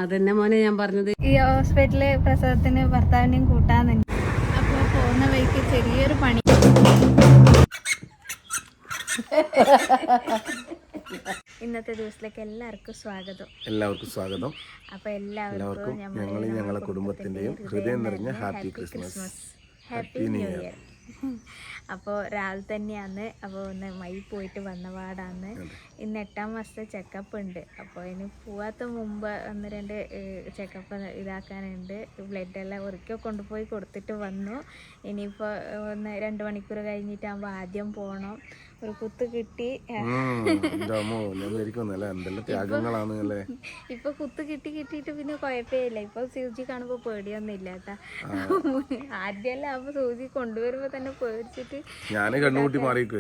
അതന്നെ മോനെ ഞാൻ പറഞ്ഞത്. ഈ ഹോസ്പിറ്റലില് പ്രസവത്തിന് ഭർത്താവിനെയും കൂട്ടാന്നുണ്ട്. അപ്പൊ പോകുന്ന വഴിക്ക് ചെറിയൊരു പണി. ഇന്നത്തെ ദിവസത്തിലേക്ക് എല്ലാവർക്കും സ്വാഗതം. അപ്പൊ എല്ലാവർക്കും ഞങ്ങളുടെ കുടുംബത്തിന്റെയും ഹൃദയം നിറഞ്ഞ happy Christmas, happy new year. അപ്പോൾ രാവിലെ തന്നെയാണ്. അപ്പോൾ ഒന്ന് മൈ പോയിട്ട് വന്നപാടാണ്. ഇന്ന് 8ാം മാസത്തെ ചെക്കപ്പ് ഉണ്ട്. അപ്പോൾ ഇനി പോവാത്ത മുമ്പ് 1-2 ചെക്കപ്പ് ഇതാക്കാനുണ്ട്. ബ്ലഡെല്ലാം ഒരിക്കൽ കൊണ്ടുപോയി കൊടുത്തിട്ട് വന്നു. ഇനിയിപ്പോൾ 2 മണിക്കൂർ കഴിഞ്ഞിട്ടാകുമ്പോൾ ആദ്യം പോകണം. ഒരു കുത്ത് കിട്ടി. ഇപ്പൊ കുത്ത് കിട്ടിയിട്ട് പിന്നെ കുഴപ്പമില്ല. ഇപ്പൊ സൂചി കാണുമ്പോ പേടിയൊന്നും ഇല്ല കേട്ടാ. ആദ്യമല്ല അപ്പൊ സൂചി കൊണ്ടുവരുമ്പോ തന്നെ പേടിച്ചിട്ട് ഞാൻ കണ്ണുകൂട്ടി മാറിയിരിക്കും.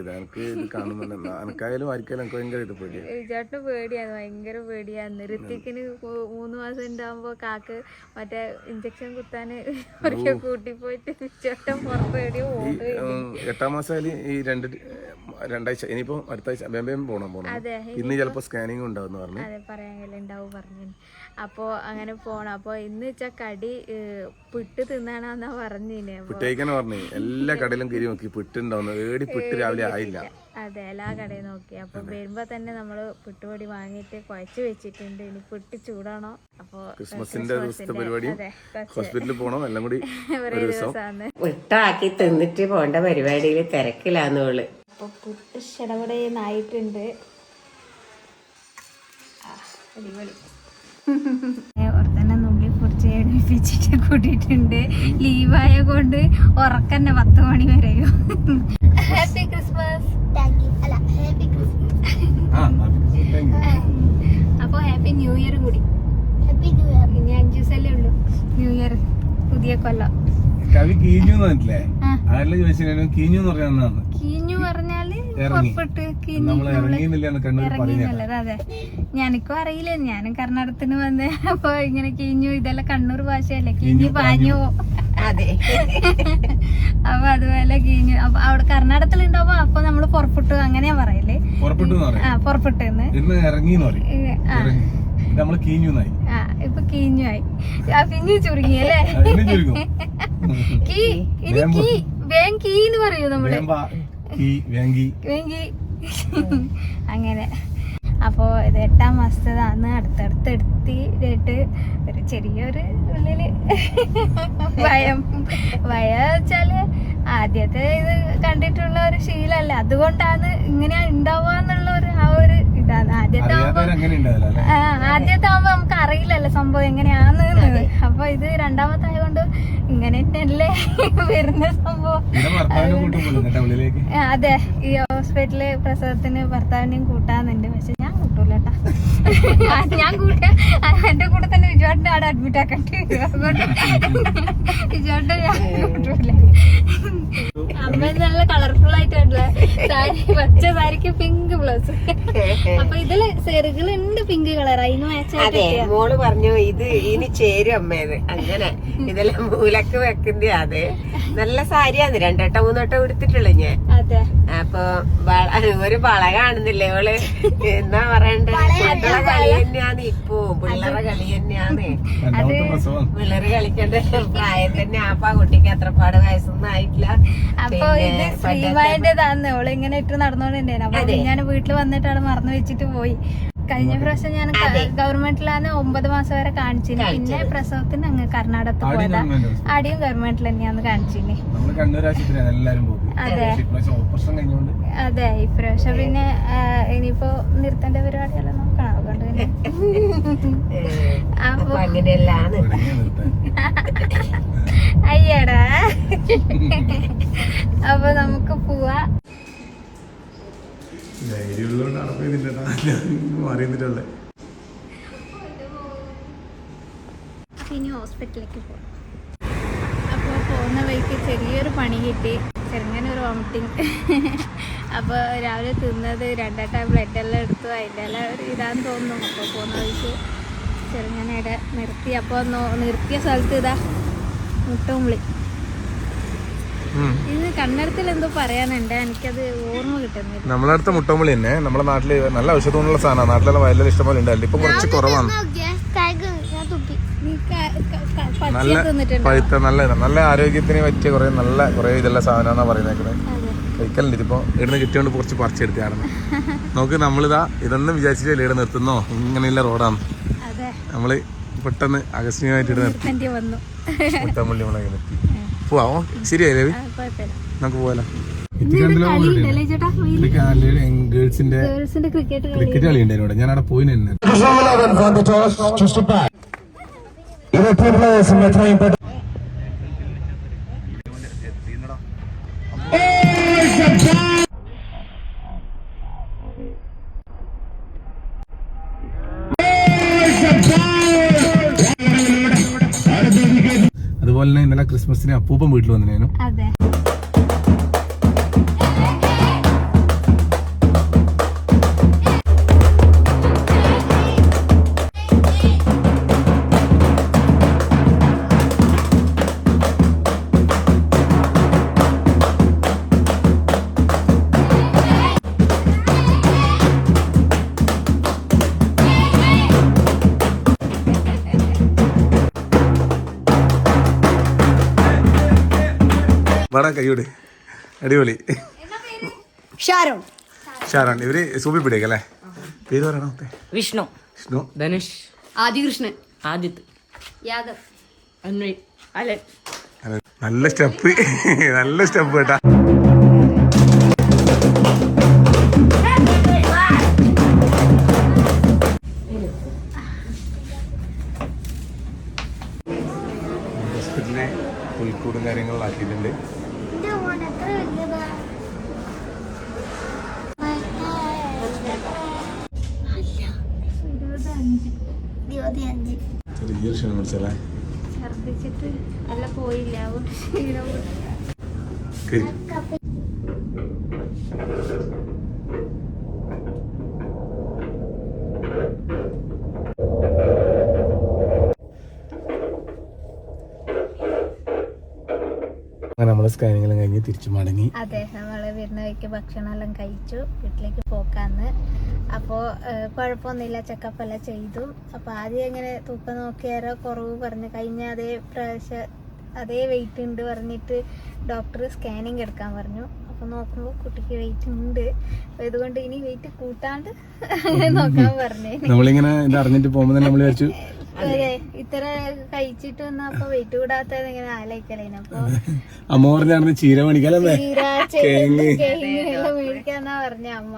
ചേട്ടന് പേടിയാണ്, ഭയങ്കര പേടിയാണ്. ഋത്തിക്കിന് 3 മാസം ഉണ്ടാകുമ്പോ കാക്ക് മറ്റേ ഇഞ്ചക്ഷൻ കുത്താന് ഒരിക്കൽ കൂട്ടി പോയിട്ട് ചേട്ടൻ പുറത്തേടിയോ ഓടുകയും. 8ാം മാസം ഈ 2 ഇനിയിപ്പോ അടുത്ത ആഴ്ച വേഗം പോണം. ഇന്ന് ചിലപ്പോ സ്കാനിങ് ഉണ്ടാവും പറഞ്ഞു. അതെ, പറയാനുണ്ടാവും പറഞ്ഞു. അപ്പോ അങ്ങനെ പോണം. അപ്പൊ ഇന്ന് വെച്ചാ കടി പിട്ട് തിന്നാണെന്നാ പറഞ്ഞിന്. പിട്ടേക്കാന്ന് പറഞ്ഞു. എല്ലാ കടയിലും കയറി നോക്കി പിട്ടുണ്ടാവുന്നു. പിട്ട് രാവിലെ ആയില്ല. അതെ, എല്ലാ കടയും നോക്കി. അപ്പൊ വരുമ്പോ തന്നെ നമ്മള് പിട്ടുപൊടി വാങ്ങിയിട്ട് കുഴച്ച് വെച്ചിട്ടുണ്ട്. ഇനി പിട്ട് ചൂടാണോ. അപ്പൊ ക്രിസ്മസിന്റെ ദിവസത്തെ പരിപാടി ഹോസ്പിറ്റലിൽ പോണം. എല്ലാം കൂടി വിട്ടാക്കി തിന്നിട്ട് പോണ്ട പരിപാടിയിൽ തിരക്കിലാന്നോള്. അപ്പൊ പുട്ട് ഷടപടയെന്നായിട്ടുണ്ട്. അടിപൊളി. തന്നെ നുള്ളി പൊറിച്ച് എണിപ്പിച്ചിട്ട് കൂട്ടിയിട്ടുണ്ട്. ലീവായ കൊണ്ട് ഉറക്കന്നെ 10 മണി വരെയോ. Happy Christmas. അപ്പൊ ഹാപ്പി ന്യൂ ഇയർ കൂടി. ഇനി 5 ദിവസമല്ലേ ഉള്ളൂ ന്യൂ ഇയർ, പുതിയ കൊല്ലം. കവി കീഞ്ഞു പറഞ്ഞില്ലേ? കീഞ്ഞു പറഞ്ഞാല് പുറപ്പെട്ട് ഇറങ്ങിയെന്നുള്ളത്. അതെ, ഞാനിക്കും അറിയില്ല. ഞാനും കർണാടകത്തിന് വന്ന് അപ്പൊ ഇങ്ങനെ കീഞ്ഞു. ഇതെല്ലാം കണ്ണൂർ ഭാഷയല്ലേ, കീഞ്ഞു പാഞ്ഞു. അതെ, അപ്പൊ അതുപോലെ കീഞ്ഞു. അപ്പൊ അവിടെ കർണാടകത്തിൽ ഉണ്ടാവുമ്പോ അപ്പൊ നമ്മള് പുറപ്പെട്ടു അങ്ങനെയാ പറയല്ലേ. പുറപ്പെട്ടെന്ന് ഇപ്പൊ കീഞ്ഞുമായി. പിഞ്ഞു ചുരുങ്ങിയല്ലേ. കീന്ന് പറയൂ നമ്മള്. അങ്ങനെ. അപ്പോ ഇത് 8ാം മാസത്തേതാണ്. അടുത്തടുത്തെടുത്തിട്ട് ഒരു ചെറിയൊരു ഉള്ളില് ഭയം വെച്ചാല് ആദ്യത്തെ ഇത് കണ്ടിട്ടുള്ള ഒരു ശീലല്ല. അതുകൊണ്ടാണ് ഇങ്ങനെ ഉണ്ടാവാന്നുള്ള ആ ഒരു ഇതാണ്. ആദ്യത്തെ ആവുമ്പോ നമുക്ക് അറിയില്ലല്ലോ സംഭവം എങ്ങനെയാന്ന്. അപ്പൊ ഇത് 2ാമത്തെ ആയതുകൊണ്ട് ഇങ്ങനെ തന്നെയല്ലേ വരുന്ന സംഭവം. അതെ, ഈ ഹോസ്പിറ്റലില് പ്രസവത്തിന് ഭർത്താവിനെയും കൂട്ടാന്നുണ്ട്. പക്ഷെ ഞാൻ കൂട്ടൂലട്ടാ. ഞാൻ എന്റെ കൂടെ തന്നെ വിജുവാട്ടിന്റെ അവിടെ അഡ്മിറ്റ് ആക്കട്ടെ. അതുകൊണ്ട് വിജുവാട്ടിന്റെ ഞാൻ കൂട്ടൂല. അമ്മ നല്ല കളർഫുൾ ആയിട്ടുള്ള സാരി, പച്ച സാരിക്ക് പിങ്ക് ബ്ലൗസ്. അപ്പൊ ഇതില് സെറുകളുണ്ട് പിങ്ക് കളർ. അതിന് അതെ, മോള് പറഞ്ഞു ഇത് ഇനി ചേരും അമ്മേന്ന്. അങ്ങനെ ഇതെല്ലാം മൂലക്ക് വെക്കുന്ന. അത് നല്ല സാരിയാന്ന്. 2 വട്ടം 3 വട്ടം എടുത്തിട്ടുള്ളു ഞാൻ. അതെ, അപ്പൊ ഒരു വള കാണുന്നില്ലേ ഇവള്? എന്നാ പറയണ്ടേ, പിള്ളേരെ കളി തന്നെയാന്ന്. ഇപ്പൊ പിള്ളേരെ കളി തന്നെയാന്ന്. പിള്ളേര് കളിക്കേണ്ട പ്രായം തന്നെ. അപ്പൊ ആ കുട്ടിക്ക് അത്രപാട് വയസ്സൊന്നും ആയിട്ടില്ല. അപ്പൊ ഇത് ശ്രീമായന്റേതാന്ന്. അവള് ഇങ്ങനെ ഇട്ട് നടന്നോണ്ടിരുന്നേന്. അപ്പൊ ഞാൻ വീട്ടിൽ വന്നിട്ടാണ് മറന്നു വെച്ചിട്ട് പോയി. കഴിഞ്ഞ പ്രാവശ്യം ഞാൻ ഗവൺമെന്റിലാണ് 9 മാസം വരെ കാണിച്ചിന്. പിന്നെ പ്രസവത്തിന് അങ്ങ് കർണാടകത്തിൽ പോയതാ. ആദ്യം ഗവൺമെന്റിൽ തന്നെയാന്ന് കാണിച്ചിന്. അതെ അതെ, ഇപ്രാവശ്യം പിന്നെ ഇനിയിപ്പോ നിർത്തേണ്ട പരിപാടിയെല്ലാം നോക്കണം. അതുകൊണ്ട് തന്നെ അപ്പൊ അയ്യടാ. അപ്പൊ നമുക്ക് പോവാ. ഇനി ഹോസ്പിറ്റലിലേക്ക് പോവാം. അപ്പോൾ പോകുന്ന വഴിക്ക് ചെറിയൊരു പണി കിട്ടി. ചെറുങ്ങനെ ഒരു വോമിറ്റിങ്. അപ്പോൾ രാവിലെ തിന്നത് 2 ബ്ലഡെല്ലാം എടുത്തു. അതിൻ്റെ എല്ലാം ഒരു ഇതാന്ന് തോന്നുന്നു. അപ്പോൾ പോകുന്ന വഴിക്ക് ചെറുങ്ങനെ ഇവിടെ നിർത്തി. അപ്പോൾ നിർത്തിയ സ്ഥലത്ത് ഇതാ മുട്ടുംവിളി. ഇത് കന്നഡത്തിൽ എന്തോ പറയാനുണ്ട്, എനിക്കത് ഓർമ്മ കിട്ടുന്നില്ല. നമ്മളെ അടുത്ത മുട്ടമ്പളി തന്നെ. നമ്മുടെ നാട്ടില് നല്ല ഔഷധമുള്ള സാധനമാണ്. നാട്ടിലെല്ലാം വയലിൽ ഇഷ്ടംപോലെ ഉണ്ട്. ഇപ്പൊ കുറച്ച് കുറവാണ്. നല്ല പഴുത്ത നല്ല ആരോഗ്യത്തിന് പറ്റിയ കുറെ ഇതുള്ള സാധനം പറയുന്നേക്കുന്നത്. കഴിക്കലുണ്ട്. ഇതിപ്പോ ഇവിടുന്ന് കിട്ടിയോണ്ട് കുറച്ച് പറിച്ചെടുക്കുകയാണ്. നോക്ക്, നമ്മളിതാ ഇതൊന്നും വിചാരിച്ചിട്ട് ഇവിടെ നിർത്തുന്നോ, ഇങ്ങനെയുള്ള റോഡാണ്. നമ്മള് പെട്ടെന്ന് ആകസ്മികമായിട്ട് ഇവിടെ നിർത്തി മുത്തമ്പള്ളി മുളക് നിർത്തി പോവാ. ശരിയായി രവി, നമുക്ക് പോവാലോ. ഗേൾസിന്റെ ക്രിക്കറ്റ് കളി ഉണ്ടായിരുന്നു. ഞാൻ അവിടെ പോയി തന്നെ. അതുപോലെ തന്നെ ഇന്നലെ ക്രിസ്മസിന് അപ്പൂപ്പൻ വീട്ടിൽ വന്നിരുന്നു. വടാ കൈയോട് അടിപൊളി. ഷാരോൺ. ഇവര് സൂപ്പി പിടിക്കല്ലേ? പേര് പറയണോ? വിഷ്ണു, ധനുഷ്, ആദികൃഷ്ണൻ, ആദിത്, യാദവ്, അന്വയ്, അലൻ. നല്ല സ്റ്റെപ്പ് കേട്ടാ. ഹോസ്പിറ്റലിലെ പുൽക്കൂടും കാര്യങ്ങളിലാക്കിയിട്ടുണ്ട്. ചെറിയ ക്ഷീണം പിടിച്ചല്ലേ? നമ്മള് സ്കാനിങ്ങെല്ലാം കഴിഞ്ഞ് തിരിച്ചു മടങ്ങി. അതെ, നമ്മള് വരുന്ന വഴിക്ക് ഭക്ഷണം എല്ലാം കഴിച്ചു, വീട്ടിലേക്ക് പോക്കാന്ന്. അപ്പോ കുഴപ്പമൊന്നുമില്ല, ചെക്കപ്പ് എല്ലാം ചെയ്തു. അപ്പൊ ആദ്യം എങ്ങനെ തൂക്കം നോക്കിയാരോ കുറവ് പറഞ്ഞു, കഴിഞ്ഞ അതേ പ്രാവശ്യം അതേ വെയിറ്റ് ഉണ്ട് പറഞ്ഞിട്ട് ഡോക്ടർ സ്കാനിങ് എടുക്കാൻ പറഞ്ഞു. അപ്പൊ നോക്കുമ്പോ കുട്ടിക്ക് വെയിറ്റ് ഉണ്ട്. അപ്പൊ ഇതുകൊണ്ട് ഇനി വെയിറ്റ് കൂട്ടാണ്ട് നോക്കാൻ പറഞ്ഞു. നമ്മളിങ്ങനെ ഇത് അറിഞ്ഞിട്ട് പോകുമ്പോ നമ്മൾ വിചാരിച്ചു ഇത്ര കഴിച്ചിട്ട് വന്നപ്പോ വെയിറ്റ് കൂടാത്തത് ഇങ്ങനെ ആലോചിക്കലേന്. അപ്പൊ അമ്മ ചീര മേടിക്കാല്ലേ? മേടിക്കാന്നാ പറഞ്ഞ അമ്മ.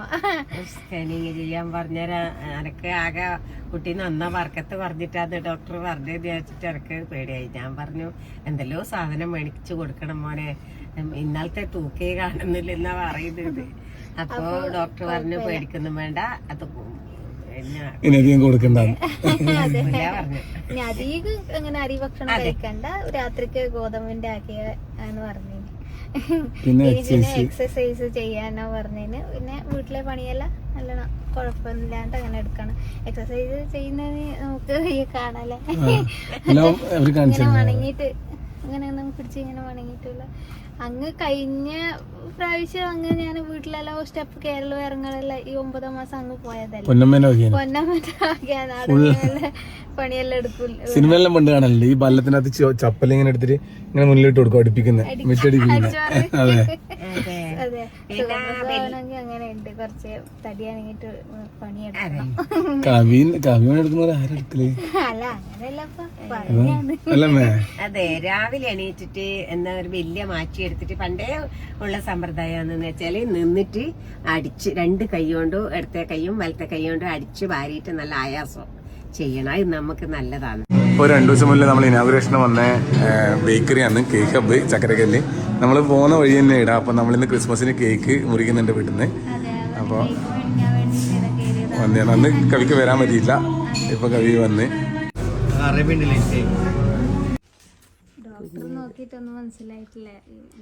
സ്കാനിങ് ചെയ്യാൻ പറഞ്ഞാൽ എനക്ക് ആകെ കുട്ടി നന്നാ വർക്കത്ത് പറഞ്ഞിട്ടാണ് ഡോക്ടർ പറഞ്ഞത് വിചാരിച്ചിട്ട് എനക്ക് പേടിയായി. ഞാൻ പറഞ്ഞു എന്തെല്ലോ സാധനം മേടിച്ചു കൊടുക്കണം മോനെ, ഇന്നലത്തെ തൂക്കേ കാണുന്നില്ല എന്നാ പറയുന്നത്. അപ്പൊ ഡോക്ടർ പറഞ്ഞു പേടിക്കൊന്നും വേണ്ട, അത് ഇനിയധികം കൊടുക്കണ്ട. അധികം അങ്ങനെ അരി ഭക്ഷണം കഴിക്കണ്ട, രാത്രിക്ക് ഗോതമ്പിന്റെ ആക്കിയെന്ന് പറഞ്ഞു. പിന്നെ എക്സസൈസ് ചെയ്യാനോ പറഞ്ഞതിന്. പിന്നെ വീട്ടിലെ പണിയെല്ലാം നല്ലോണം കുഴപ്പമില്ലാണ്ട് അങ്ങനെ എടുക്കണം. എക്സസൈസ് ചെയ്യുന്നതിന് നമുക്ക് കാണാല്ലേ, ഇങ്ങനെ വണങ്ങിട്ട് അങ്ങനെ ഒന്നും പിടിച്ച് ഇങ്ങനെ വണങ്ങിട്ടില്ല. അങ്ങ് കഴിഞ്ഞ പ്രാവശ്യം അങ്ങ് ഞാൻ വീട്ടിലെല്ലാം സ്റ്റെപ്പ് കേരള ഇറങ്ങലെല്ലാം ഈ 9 മാസം അങ്ങ് പോയതല്ലേ. പണിയെല്ലാം എടുക്കൂല. സിനിമയെല്ലാം പണ്ട് കാണല്ലേ, ഈ ബല്ലത്തിനകത്ത് ചപ്പലിങ്ങനെ എടുത്തിട്ട് ഇങ്ങനെ മുന്നിലിട്ട് കൊടുക്കും, അടുപ്പിക്കുന്നത് അതെ. സുഖമാണെങ്കിൽ അങ്ങനെ ഉണ്ട്, കുറച്ച് തടിയാണെങ്കിട്ട് പണിയെടുക്കണം. അല്ല അങ്ങനെയല്ല. അതെ, രാവിലെ എണീറ്റിട്ട് എന്നാ ഒരു വലിയ മാറ്റി എടുത്തിട്ട് പണ്ടേ ഉള്ള സമ്പ്രദായം എന്ന് വെച്ചാല് നിന്നിട്ട് അടിച്ച് 2 കൈ കൊണ്ടും ഇടത്തെ കൈയും വലത്തെ കൈ കൊണ്ടും അടിച്ച് വാരിയിട്ട് നല്ല ആയാസം ചെയ്യണം. ഇത് നമുക്ക് നല്ലതാണ്. ഇപ്പോൾ 2 ദിവസം മുന്നേ നമ്മൾ ഇനാഗുറേഷന് വന്ന ബേക്കറിയാണ് കേക്ക് ഹബ്ബ് ചക്കരക്കല്ല്. നമ്മൾ പോകുന്ന വഴി തന്നെ ഇടാം. അപ്പം നമ്മളിന്ന് ക്രിസ്മസിന് കേക്ക് മുറിക്കുന്നുണ്ട് വീട്ടിൽ നിന്ന്. അപ്പോൾ അന്ന് കവിക്ക് വരാൻ പറ്റിയില്ല, ഇപ്പൊ കവി വന്ന്. ഡോക്ടർ നോക്കിയിട്ടൊന്നും മനസ്സിലായിട്ടില്ല,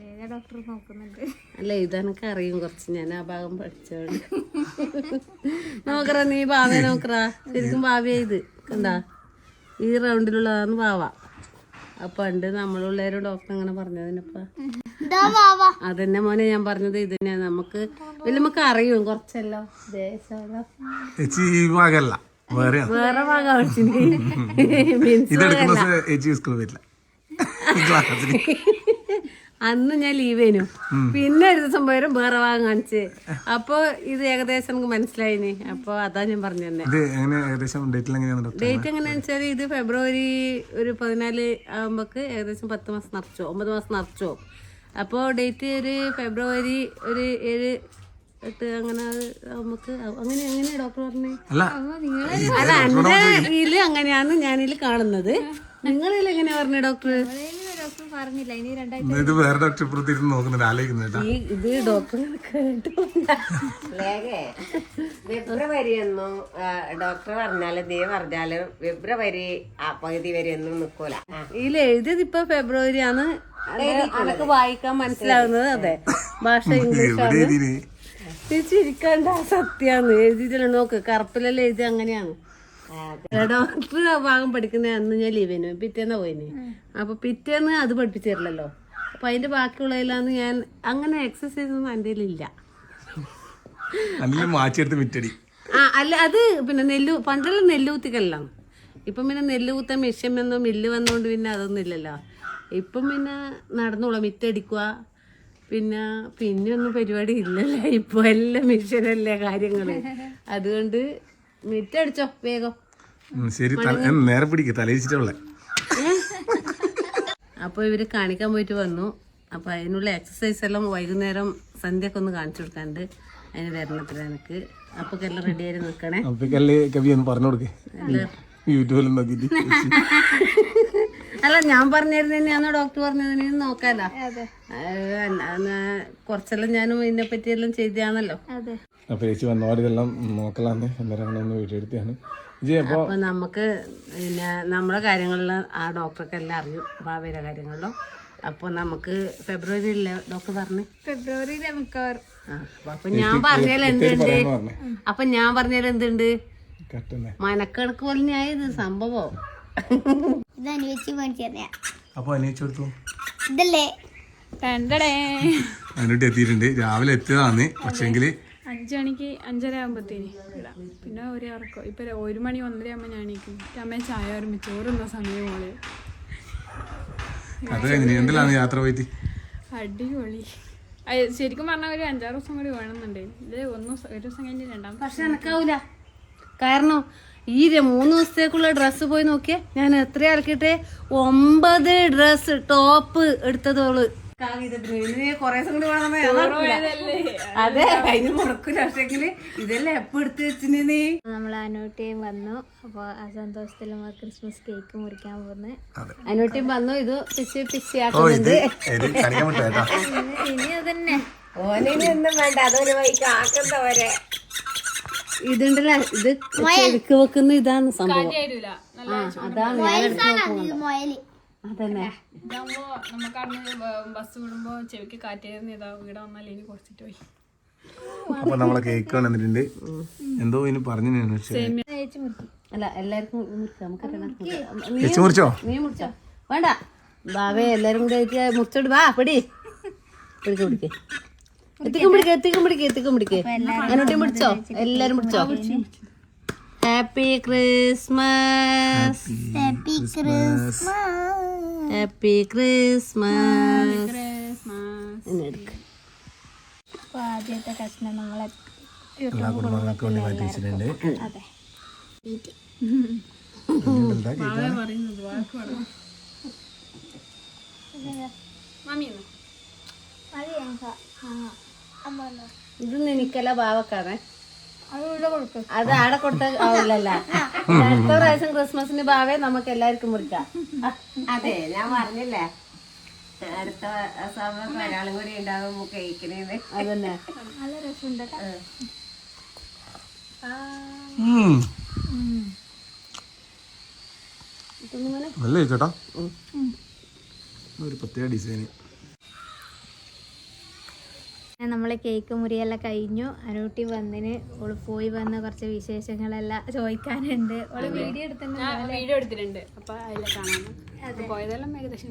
വേഗം ഡോക്ടർ നോക്കുന്നുണ്ട്. അല്ല, ഇതെനക്ക് അറിയും കുറച്ച്, ഞാൻ ആ ഭാഗം പഠിച്ചോണ്ട്. നോക്കറ നീ ഭാവ നോക്കറ, ശരിക്കും ഭാവിയാ ഇത് കണ്ടാ, ഈ റൗണ്ടിലുള്ളതാന്ന് ഭാവ. അപ്പൊ പണ്ട് നമ്മളുള്ളവരും ഡോക്ടർ അങ്ങനെ പറഞ്ഞതിനപ്പ അതന്നെ മോനെ ഞാൻ പറഞ്ഞത്. ഇത് തന്നെയാ നമുക്ക് വലിയ അറിയും കുറച്ചല്ലോ. ഈ ഭാഗമല്ല, വേറെ വേറെ ഭാഗം കാണിച്ചിന്. ഇതെടുക്കുന്ന ദിവസം ചേച്ചി സ്കൂളിൽ വരില്ല ക്ലാസ്സിൽ. അന്ന് ഞാൻ ലീവേനു. പിന്നെ ഒരു ദിവസം പോയാലും വേറെ ഭാഗം കാണിച്ച്. അപ്പൊ ഇത് ഏകദേശം എനിക്ക് മനസ്സിലായിന്. അപ്പൊ അതാ ഞാൻ പറഞ്ഞു തന്നെ. ഇത് എങ്ങനെ ഏകദേശം ഡേറ്റിൽ എങ്ങനെയാണ് ഡേറ്റ് എങ്ങനെയാന്ന് വെച്ചാൽ ഇത് ഫെബ്രുവരി ഒരു 14 ആകുമ്പോക്ക് ഏകദേശം 10 മാസം നിറച്ചോ 9 മാസം നിറച്ചോ. അപ്പോ ഡേറ്റ് ഒരു ഫെബ്രുവരി ഒരു 7, 8 അങ്ങനെ നമുക്ക് അങ്ങനെ എങ്ങനെയാ ഡോക്ടർ പറഞ്ഞേ? അല്ല അല്ല എന്റെ ഇതില് അങ്ങനെയാണ് ഞാനിതിൽ കാണുന്നത്. നിങ്ങളിൽ എങ്ങനെയാ പറഞ്ഞേ ഡോക്ടർ? പറഞ്ഞില്ല ഇനി ഇത് വേറെ ഡോക്ടർ ഇപ്പുറത്തിരുന്ന് നോക്കുന്നുണ്ട് ആലോചിക്കുന്നുണ്ട്. ഇത് ഡോക്ടർ കേട്ടു. ഫെബ്രുവരി ഒന്നും ഡോക്ടർ പറഞ്ഞാലും നീ പറഞ്ഞാലും ഫെബ്രുവരി പകുതി വരെ ഒന്നും നിക്കൂല. ഇതിൽ എഴുതിയത് ഇപ്പൊ ഫെബ്രുവരി ആണ്. അതൊക്കെ വായിക്കാൻ മനസ്സിലാവുന്നത്. അതെ, ഭാഷ ഇംഗ്ലീഷാണ്. തിരിച്ചിരിക്കേണ്ട സത്യാന്ന് എഴുതിയില്ല. നോക്ക് കറുപ്പിലെല്ലാം എഴുതി അങ്ങനെയാണ്. ഡോക്ടർ ഭാഗം പഠിക്കുന്ന അന്ന് ഞാൻ ലീവിന് പിറ്റേന്ന് പോയിന്. അപ്പൊ പിറ്റേന്ന് അത് പഠിപ്പിച്ചു തരില്ലല്ലോ. അപ്പൊ അതിന്റെ ബാക്കിയുള്ളതിലാന്ന് ഞാൻ അങ്ങനെ എക്സസൈസ് ഒന്നും എന്റെ ഇല്ല. അല്ല അത് പിന്നെ പണ്ടെല്ലാം നെല്ലുകുത്തിക്കല്ലാണ്. ഇപ്പം പിന്നെ നെല്ലുകുത്താൻ മെഷീൻ വന്നോ മില്ല് വന്നോണ്ട് പിന്നെ അതൊന്നും ഇല്ലല്ലോ. ഇപ്പം പിന്നെ നടന്നോളാം മിറ്റടിക്കുക. പിന്നെ ഒന്നും പരിപാടി ഇല്ലല്ലോ. ഇപ്പൊ എല്ലാം മെഷീനല്ലേ കാര്യങ്ങള്. അതുകൊണ്ട് മിറ്റടിച്ചോ വേഗം. ശരി, നേരെ പിടിക്കുക തലയിച്ചിട്ടുള്ള. അപ്പൊ ഇവര് കാണിക്കാൻ പോയിട്ട് വന്നു. അപ്പൊ അതിനുള്ള എക്സസൈസ് എല്ലാം വൈകുന്നേരം സന്ധ്യക്ക് ഒന്ന് കാണിച്ചു കൊടുക്കാണ്ട് അതിന് വരണത്തിന് എനിക്ക്. അപ്പൊ എല്ലാം റെഡി ആയി നിൽക്കണേ. പറഞ്ഞു കൊടുക്കേ യൂട്യൂബിലും നോക്കിട്ട്. അല്ല ഞാൻ പറഞ്ഞിരുന്ന തന്നെയാണോ ഡോക്ടർ പറഞ്ഞതിന് നോക്കാലോ. കുറച്ചെല്ലാം ഞാനും ഇതിനെ പറ്റിയെല്ലാം ചെയ്താണല്ലോ. അപ്പൊ ചേച്ചി വന്നോടിതെല്ലാം നോക്കലാന്ന് അന്നേരം വീഡിയോ എടുത്താണ്. അപ്പൊ നമുക്ക് പിന്നെ നമ്മളെ കാര്യങ്ങളിലും ആ ഡോക്ടർക്ക് എല്ലാം അറിയും, ഭാവിയുടെ കാര്യങ്ങളിലും. അപ്പൊ നമുക്ക് ഫെബ്രുവരിയിലെ ഡോക്ടർ പറഞ്ഞു ഫെബ്രുവരിയിലെ മിക്കവാറും. അപ്പൊ ഞാൻ പറഞ്ഞാൽ എന്തുണ്ട് മനക്കണക്ക് പോലെ ആയത് സംഭവം. അപ്പൊ അനിയച്ചെടുത്തു ഇതല്ലേ അതിനോട്ട് എത്തിയിട്ടുണ്ട്. രാവിലെ എത്തിയതാന്ന്. പക്ഷെങ്കില് 5 മണിക്ക് 5:30 ആകുമ്പോഴത്തേന് ഇടാം. പിന്നെ ഒരു ഉറക്കം ഇപ്പൊ 1 മണി 1:30 ആകുമ്പോൾ ഞാൻ എണീക്കും. അമ്മ ചായ വരുമ്പോ ചോറുന്ന സമയം മോള്. അത് കഴിഞ്ഞു. എന്തെല്ലാം യാത്ര പോയിട്ട് അടിപൊളി. ശരിക്കും പറഞ്ഞാൽ ഒരു 5-6 ദിവസം കൂടി വേണമെന്നുണ്ടായിരുന്നു. ഇത് ഒരു ദിവസം കഴിഞ്ഞ് 2ാമത്തെ. പക്ഷെ എനക്കാവൂല. കാരണം ഈ 3 ദിവസത്തേക്കുള്ള ഡ്രസ്സ് പോയി നോക്കിയേ. ഞാൻ എത്ര ആൾക്കിട്ടെ 9 ഡ്രസ് ടോപ്പ് എടുത്തതോള്. അതെ അതിന് മുറക്കൂല. പക്ഷെങ്കില് ഇതെല്ലാം എപ്പ എടുത്ത് വെച്ചിന്. നമ്മൾ അനൂട്ടിയും വന്നു. അപ്പൊ ആ സന്തോഷത്തിൽ ക്രിസ്മസ് കേക്ക് മുറിക്കാൻ പോകുന്നത്. അനൂട്ടിയും വന്നു. ഇത് പിശിയാക്കുന്നുണ്ട്. ഇനി അതന്നെ ഓനൊന്നും വേണ്ട. അതൊരു വൈക്ക് ആക്കുന്നവരെ ഇതുണ്ടല്ലോ. ഇത് ചെരുക്ക് വെക്കുന്ന ഇതാണ് സംഭവം. അതാണ് അതന്നെ. ഇതാകുമ്പോ നമുക്ക് അവിടുന്ന് ബസ് വിടുമ്പോ ചെവിക്ക് കാറ്റായിരുന്നു. ഇതാ ഇവിടെ വന്നാൽ ഇനി കുറച്ചിട്ട് പോയി. അപ്പൊ നമ്മളെ കേക്ക് വന്നിട്ടുണ്ട്. എന്തോ ഇനി പറഞ്ഞു. അല്ല എല്ലാവർക്കും മുറിച്ചോ? നീ മുറിച്ചോ? വേണ്ട ബാവേ എല്ലാരും കൂടെ മുറിച്ചോട്ട് വാ. പിടി പിടിക്ക് എത്തിക്കും പിടിക്ക്. അങ്ങോട്ടും പിടിച്ചോ. എല്ലാരും പിടിച്ചോ. Happy Christmas. Happy Christmas. ആദ്യത്തെ കഷ്ണം നമ്മളെ എല്ലാ കുടുംബങ്ങൾക്ക് വേണ്ടി മാറ്റി വെച്ചിട്ടുണ്ട്. അതെ ഇതൊന്നും എനിക്കല്ല ബാവക്കാണേ. അത് ആടെ കൊടുത്ത ആവില്ലല്ല. അടുത്ത പ്രാവശ്യം ക്രിസ്മസിന് ബാവേ നമുക്ക് എല്ലാവർക്കും മുറിക്കാം. അതെ ഞാൻ പറഞ്ഞില്ലേ അടുത്ത സമയം ഒരാളും കൂടി ഉണ്ടാകും കഴിക്കണേന്ന്. അതന്നെ നല്ല രസമുണ്ട്. നല്ല ചേട്ടാ ഒരു പ്രത്യേക ഡിസൈൻ. നമ്മളെ കേക്ക് മുറിയെല്ലാം കഴിഞ്ഞു. അനൂട്ടി വന്നിന്. ഓള് പോയി വന്ന കുറച്ച് വിശേഷങ്ങളെല്ലാം ചോദിക്കാനുണ്ട്. ഓള് വീഡിയോ എടുത്തിട്ടുണ്ട്. അപ്പൊ അതിലെ കാണാൻ പോയതെല്ലാം ഏകദേശം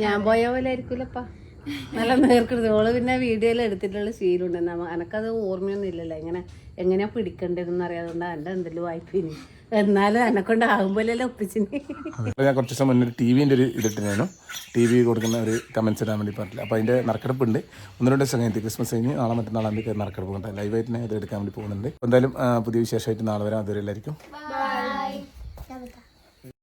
ഞാൻ പോയ പോലെ ആയിരിക്കൂലപ്പാ. നല്ല നേർക്കെടുത്ത് ഓള് പിന്നെ വീഡിയോയിൽ എടുത്തിട്ടുള്ള ശീലമുണ്ട്. എനക്കത് ഓർമ്മയൊന്നും ഇല്ലല്ലോ എങ്ങനെയാ പിടിക്കേണ്ടതെന്ന് അറിയാതുകൊണ്ട് എൻ്റെ എന്തെങ്കിലും വായ്പിനി എന്നാലും എന്നെ കൊണ്ട് ആകുമ്പോഴല്ലേ ഒപ്പിച്ചിന്. ഞാൻ കുറച്ച് ദിവസം മുന്നേ TV-ൻ്റെ ഒരു ഇതിട്ടിരുന്നു. TV കൊടുക്കുന്ന ഒരു കമൻസ് ഇടാൻ വേണ്ടി പറഞ്ഞില്ല. അപ്പോൾ അതിൻ്റെ നറുക്കെടുപ്പുണ്ട്. 1-2 ദിവസം കഴിഞ്ഞിട്ട് ക്രിസ്മസ് കഴിഞ്ഞ് നാളെ മറ്റന്നാളാകുമ്പോൾ നറുക്കെടുപ്പ് കൊണ്ട് ലൈവായിട്ട് ഞാൻ ഇത് എടുക്കാൻ വേണ്ടി പോകുന്നുണ്ട്. എന്തായാലും പുതിയ വിശേഷമായിട്ട് നാളെ വരാം. അതുവരെ എല്ലാവർക്കും